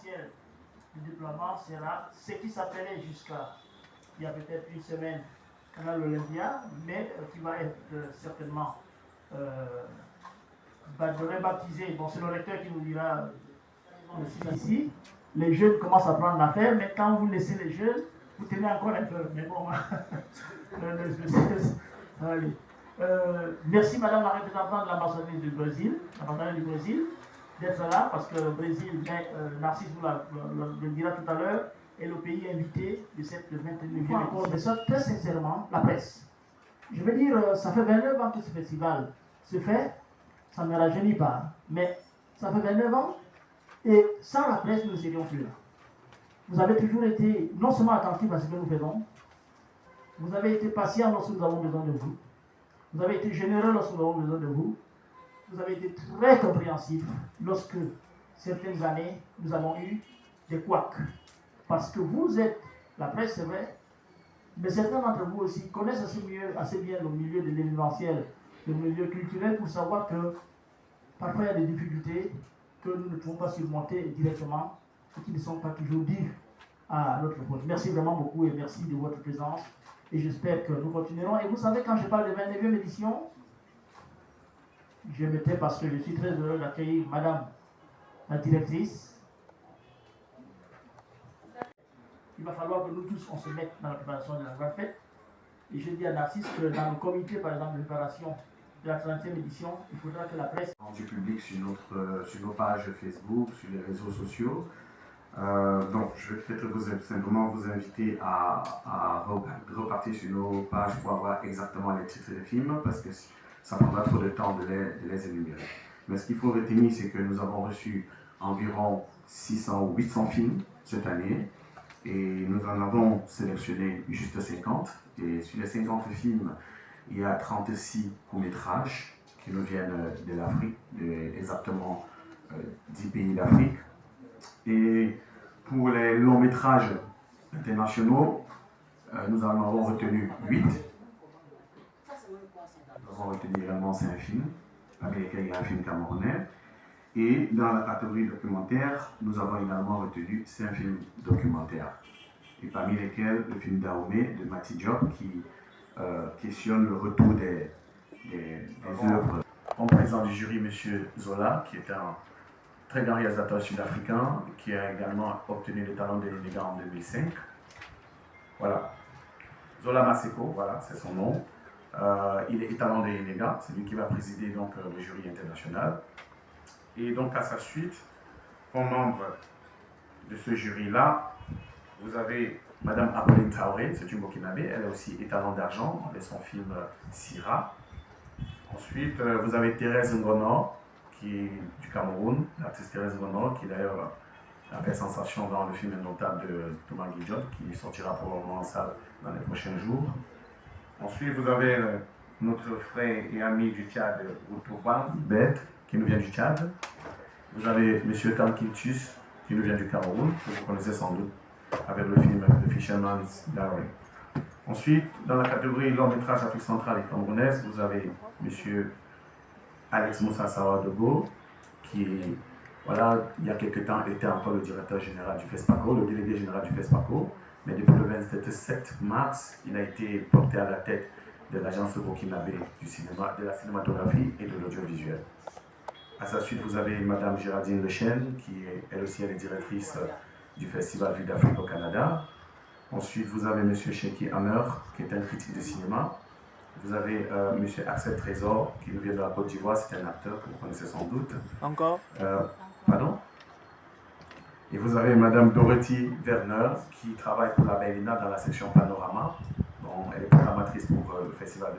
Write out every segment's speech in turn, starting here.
l'événementiel du déploiement sera ce qui s'appelait jusqu'à il y a peut-être une semaine Canal Olympia, mais qui va être certainement rebaptisé. Bon, c'est le recteur qui nous dira ici. Les jeunes commencent à prendre l'affaire, mais quand vous laissez les jeunes, vous tenez encore un peu. Mais bon, allez. Merci Madame la représentante de l'ambassadeur du Brésil, d'être là, parce que le Brésil, Narcisse vous le dira tout à l'heure, est le pays invité de cette 29e édition. Mais ça, très sincèrement, la presse. Je veux dire, ça fait 29 ans que ce festival se fait, ça ne me rajeunit pas, mais ça fait 29 ans, et sans la presse, nous ne serions plus là. Vous avez toujours été non seulement attentifs à ce que nous faisons, vous avez été patient lorsque nous avons besoin de vous, vous avez été généreux lorsque nous avons besoin de vous, vous avez été très compréhensifs lorsque, certaines années, nous avons eu des couacs. Parce que vous êtes, la presse c'est vrai, mais certains d'entre vous aussi connaissent assez bien le milieu de l'événementiel, le milieu culturel, pour savoir que parfois il y a des difficultés que nous ne pouvons pas surmonter directement et qui ne sont pas toujours dues à notre faute. Merci vraiment beaucoup et merci de votre présence. Et j'espère que nous continuerons. Et vous savez, quand je parle de 29e édition, je me tais parce que je suis très heureux d'accueillir Madame la directrice. Il va falloir que nous tous on se mette dans la préparation de la grande fête. Et je dis à Narcisse que dans le comité, par exemple, de préparation de la 30e édition, il faudra que la presse... Du public sur nos pages Facebook, sur les réseaux sociaux. Donc, je vais peut-être simplement vous inviter à repartir sur nos pages pour avoir exactement les titres des films, parce que ça prendra trop de temps de les énumérer. Mais ce qu'il faut retenir, c'est que nous avons reçu environ 600 ou 800 films cette année, et nous en avons sélectionné juste 50. Et sur les 50 films, il y a 36 courts-métrages qui nous viennent de l'Afrique, exactement 10 pays d'Afrique. Et pour les longs-métrages internationaux, nous en avons retenu 8. Nous avons retenu également 5 films, parmi lesquels il y a un film camerounais. Et dans la catégorie documentaire, nous avons également retenu 5 films documentaires. Et parmi lesquels le film Dahomey de Mati Diop qui questionne le retour des œuvres. Comme président du jury, M. Zola, qui est un très grand réalisateur sud-africain, qui a également obtenu le talent de l'Énéga en 2005. Voilà. Zola Maseko, voilà, c'est son nom. Il est talent de l'Énéga, c'est lui qui va présider donc, le jury international. Et donc à sa suite, comme membre de ce jury-là, vous avez Madame Apolline Traoré, c'est une Burkinabé, elle est aussi étalon d'argent avec son film Sira. Ensuite, vous avez Thérèse Ngono, qui est du Cameroun, l'artiste Thérèse Ngono, qui d'ailleurs a fait sensation dans le film Notable de Thomas Guidjot, qui sortira probablement en salle dans les prochains jours. Ensuite, vous avez notre frère et ami du Tchad, Routourban Beth, qui nous vient du Tchad. Vous avez M. Tankintus, qui nous vient du Cameroun, que vous connaissez sans doute, avec le film The Fisherman's Diary. Ensuite, dans la catégorie long métrage Afrique centrale et camerounaise, vous avez M. Alex Moussa Sawadogo, qui, voilà, il y a quelques temps, était encore le directeur général du FESPACO, le délégué général du FESPACO, mais depuis le 27 mars, il a été porté à la tête de l'agence burkinabé du cinéma, de la cinématographie et de l'audiovisuel. À sa suite, vous avez Mme Géraldine Lechen, qui est elle aussi elle est directrice du Festival Vue d'Afrique au Canada. Ensuite, vous avez M. Sheikhi Hammer, qui est un critique de cinéma. Vous avez M. Axel Trésor, qui nous vient de la Côte d'Ivoire, c'est un acteur que vous connaissez sans doute. Encore Pardon. Et vous avez Mme Dorothy Werner, qui travaille pour la Berlina dans la section Panorama. Bon, elle est programmatrice pour le Festival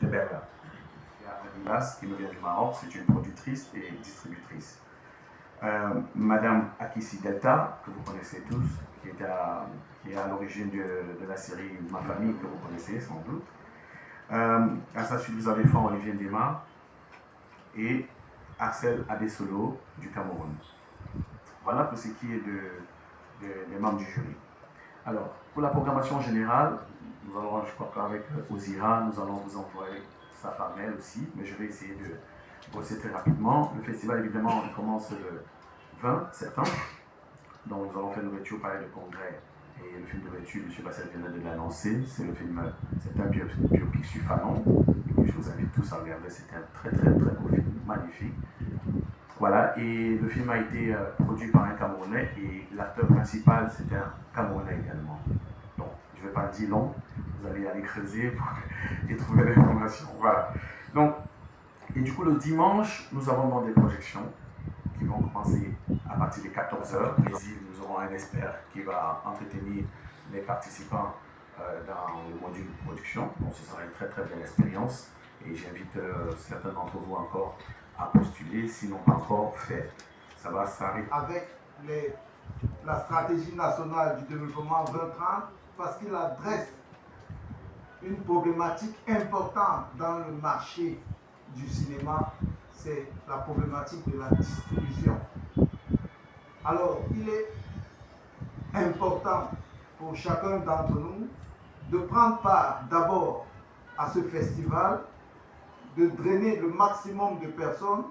de Berlin. Las, qui nous vient du Maroc, c'est une productrice et distributrice. Madame Akissi Delta, que vous connaissez tous, qui est à l'origine de la série Ma famille, que vous connaissez sans doute. À sa suite, vous avez Franck Olivier Ndema et Axel Adesolo du Cameroun. Voilà pour ce qui est des membres du jury. Alors, pour la programmation générale, nous allons, je crois qu'avec Ozira, nous allons vous envoyer ça par mail aussi, mais je vais essayer de bosser très rapidement. Le festival, évidemment, il commence le 20 septembre Donc nous avons fait une ouverture au Palais de Congrès. Et le film d'ouverture, M. Bassel vient de l'annoncer. C'est un biopic sur Fanon. Et je vous invite tous à regarder. C'est un très très très beau film, magnifique. Voilà, et le film a été produit par un Camerounais et l'acteur principal c'est un Camerounais également. Donc je ne vais pas dire long, vous allez aller creuser et trouver l'information. Voilà. Donc, et du coup le dimanche, nous avons donc des projections qui vont commencer à partir de 14h. Brésil, nous aurons un expert qui va entretenir les participants dans le module de production. Donc ce sera une très très belle expérience et j'invite certains d'entre vous encore à postuler s'ils n'ont pas encore fait. Ça va s'arrêter. Avec la stratégie nationale du développement 2030 parce qu'il adresse une problématique importante dans le marché du cinéma, c'est la problématique de la distribution. Alors, il est important pour chacun d'entre nous de prendre part d'abord à ce festival, de drainer le maximum de personnes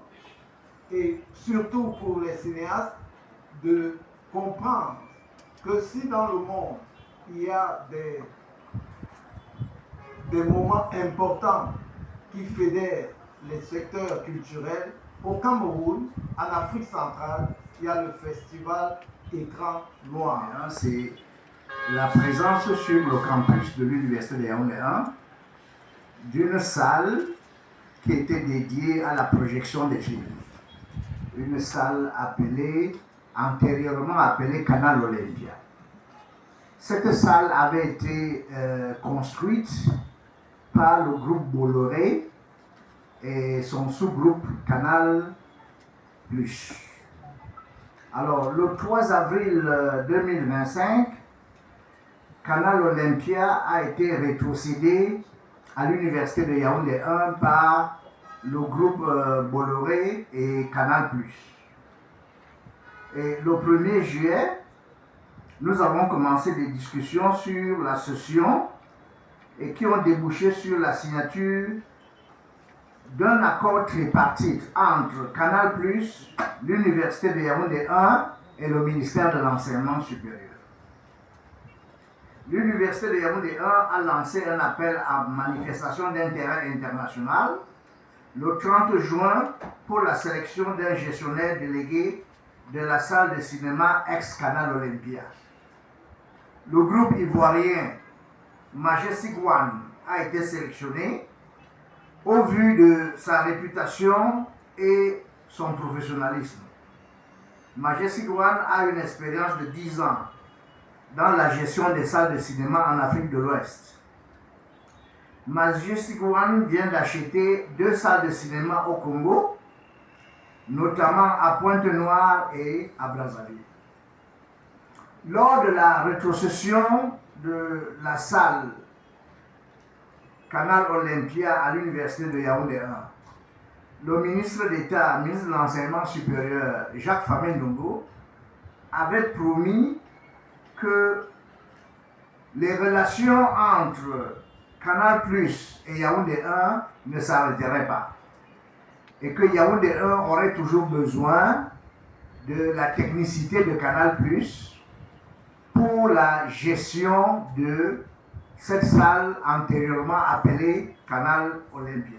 et surtout pour les cinéastes de comprendre que si dans le monde il y a des moments importants qui fédèrent les secteurs culturels, au Cameroun, en Afrique centrale, il y a le festival Écran Noir. C'est la présence sur le campus de l'Université de Yaoundé 1 d'une salle qui était dédiée à la projection des films. Une salle antérieurement appelée Canal Olympia. Cette salle avait été construite par le groupe Bolloré et son sous-groupe Canal Plus. Alors, le 3 avril 2025, Canal Olympia a été rétrocédé à l'Université de Yaoundé 1 par le groupe Bolloré et Canal Plus. Et le 1er juillet, nous avons commencé des discussions sur la cession et qui ont débouché sur la signature d'un accord tripartite entre Canal+, l'Université de Yaoundé 1 et le ministère de l'Enseignement supérieur. L'Université de Yaoundé 1 a lancé un appel à manifestation d'intérêt international le 30 juin pour la sélection d'un gestionnaire délégué de la salle de cinéma ex-Canal Olympia. Le groupe ivoirien Majestic One a été sélectionné au vu de sa réputation et son professionnalisme. Majestic One a une expérience de 10 ans dans la gestion des salles de cinéma en Afrique de l'Ouest. Majestic One vient d'acheter 2 salles de cinéma au Congo, notamment à Pointe-Noire et à Brazzaville. Lors de la rétrocession de la salle Canal Olympia à l'Université de Yaoundé 1, le ministre d'État, ministre de l'Enseignement supérieur, Jacques Famé-Ndongo, avait promis que les relations entre Canal Plus et Yaoundé 1 ne s'arrêteraient pas et que Yaoundé 1 aurait toujours besoin de la technicité de Canal Plus pour la gestion de cette salle antérieurement appelée Canal Olympia.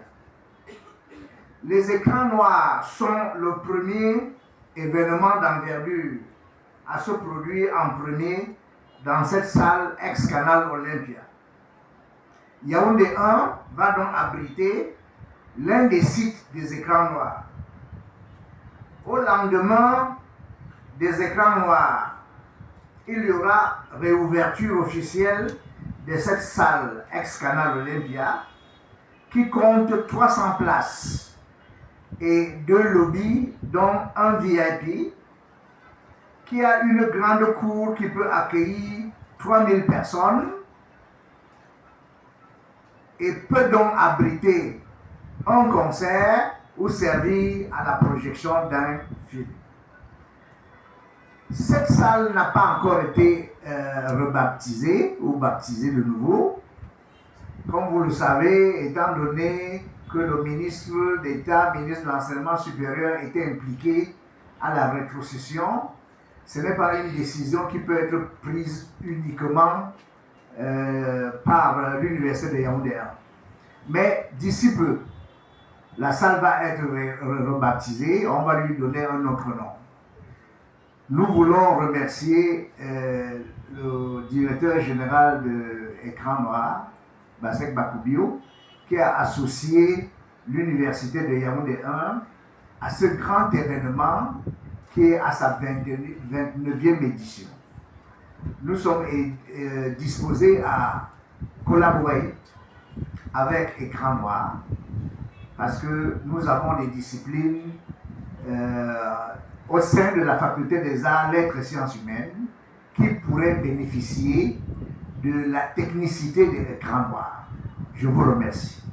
Les écrans noirs sont le premier événement d'envergure à se produire en premier dans cette salle ex-Canal Olympia. Yaoundé 1 va donc abriter l'un des sites des écrans noirs. Au lendemain des écrans noirs, il y aura réouverture officielle de cette salle ex-Canal Olympia qui compte 300 places et 2 lobbies dont un VIP qui a une grande cour qui peut accueillir 3000 personnes et peut donc abriter un concert ou servir à la projection d'un film. Cette salle n'a pas encore été rebaptisée ou baptisée de nouveau. Comme vous le savez, étant donné que le ministre d'État, ministre de l'Enseignement supérieur, était impliqué à la rétrocession, Ce n'est pas une décision qui peut être prise uniquement par l'Université de Yaoundé 1. Mais d'ici peu, la salle va être rebaptisée, on va lui donner un autre nom. Nous voulons remercier le directeur général de Écran Noir, Basek Bakoubio, qui a associé l'Université de Yaoundé 1 à ce grand événement qui est à sa 29e édition. Nous sommes disposés à collaborer avec Écran Noir parce que nous avons des disciplines au sein de la faculté des arts, lettres et sciences humaines qui pourraient bénéficier de la technicité de l'Écran Noir. Je vous remercie.